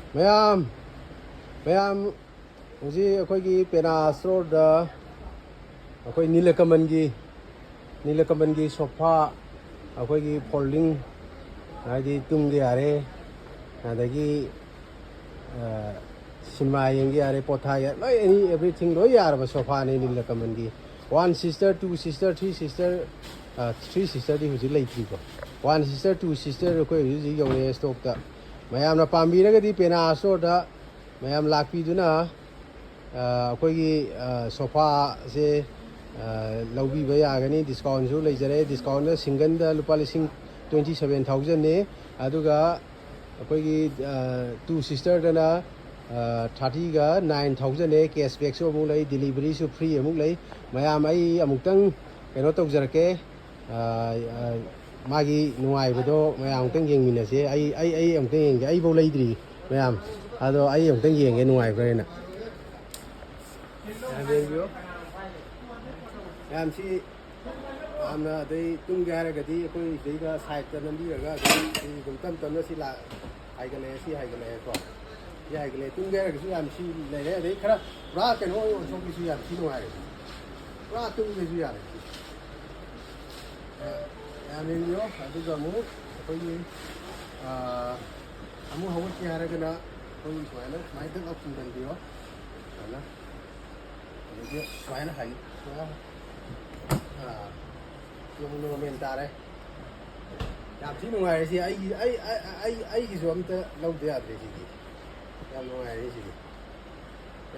Mayam, mayam, uji aku gi pena store da, aku nilakamangi sofa, aku gi folding, nanti tunggu are, nanti cinema yang gi are potaya, lo any everything lo ya are sofa ni nilakamangi. One sister, two sister, three sister di huji lagi ko. One sister, two sister aku huji yang ni stock da. Mayam na pambira ka di pena store da, mayam lakpi tu na. Aku sofa se laubi bayar gani discount so lagi jere discount na single da lupa lising 27,000 ne. Aduga aku two sister da na 30 ga 9,000 ne cashback so amuk lagi delivery so free amuk lagi. Mayam ai amuk tang keno tok jarke magi nuai bedo mayam tang yang mina se ai amuk tang yang ai bau lagi diri mayam. Ado ai amuk tang yang nuai berena. Yang si, amna dari tunggu hari kadi aku jadi side kanan dia kan, di bukan tanah si lah, hai kale ko, ya hai kale tunggu hari kadi yang si lele dari kerana berat kan oh so kisi yang si nuai, berat tunggu kisi yang, yang ini yo, itu kamu, aku ini, kamu hawa si hari kena, aku ini soalnya, mai tu aku tinggal dia, mana? Jadi soalnya hai, yung mental yang sih nungai sih, ai suam tu lau dia ada sih, yang nungai sih,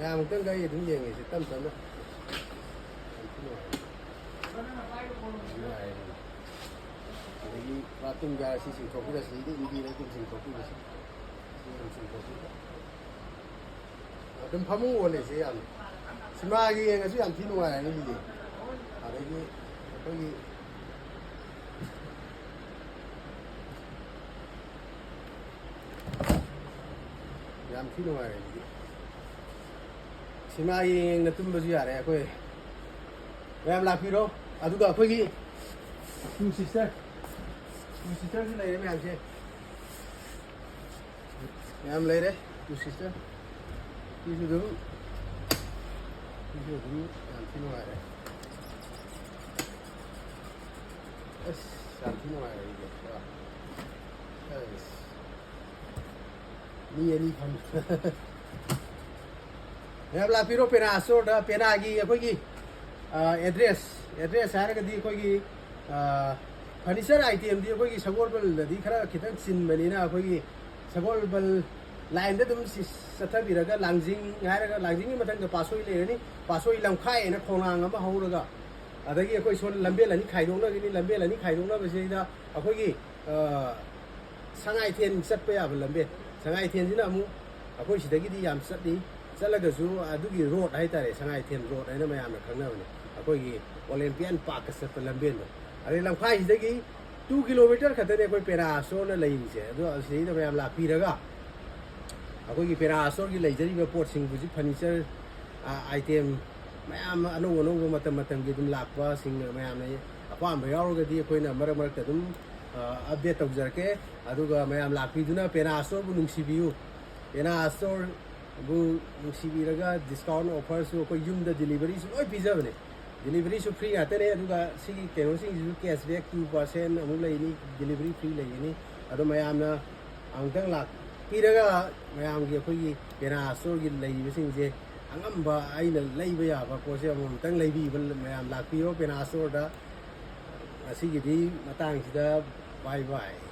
yang mungkin gaya itu yang sih, tam lah, jadi ratung gaya sih kopi dah sih, ini lagi sih kopi dah sih, sih kopi. Dan kamu boleh sih yang semagi yang sih yang sih nungai ini sih. Ada ini apa ni? Yang sini mana ni? Sima yang natum baju ada aku. Yang laki ro, adu dah aku ni. Two sister ni lagi ni macam. Yang lagi deh, two sister. Itu dulu yang sini mana? Something like that. Ni kan. Ya bela piro pena asor dah pena lagi apa lagi address hari kadi apa lagi furniture item dia apa lagi sagol bel di kara kita sin melina apa lagi sagol bel lain dah tu satu biraga langjing hari kan langjing ni macam tu pasoi le ni pasoi langkai na khonang apa hau raga. Adagi aku isun lambe lani khaidong na gini lambe lani khaidong na besi ida aku gi sangai tian set pe ya lambe sangai tian sini amu aku isi dagi di yam set di selaga su adugi road hai tare sangai tian road hai na mayam na khangna bani aku gi Olympian Park set pe lambe no are lam khai isi dagi 2 kilometer khatane aku pera so na lai ni se adu asi da mayam la pi raga aku gi pera so gi lai jari be port sing buji furniture item mayam anu matam gi dum lakwa sing mayam nei apam bayar ga di koi na mar ta dum update tok jarke aduga mayam lakpi duna pena store bu nungsi biu pena store bu nungsi bi raga discount offer su koi yum da delivery su oi pizza bane delivery su free ate ne aduga sigi keno sing ju cashback 2% amu lai ni delivery free lai ni adu mayam na angtang lak pi raga mayam gi koi pena store gi lai bi sing je angamba aina laiba ya ba ko se amom tang laibi mayam lakpi o pena store da asigi di matang sida bye bye.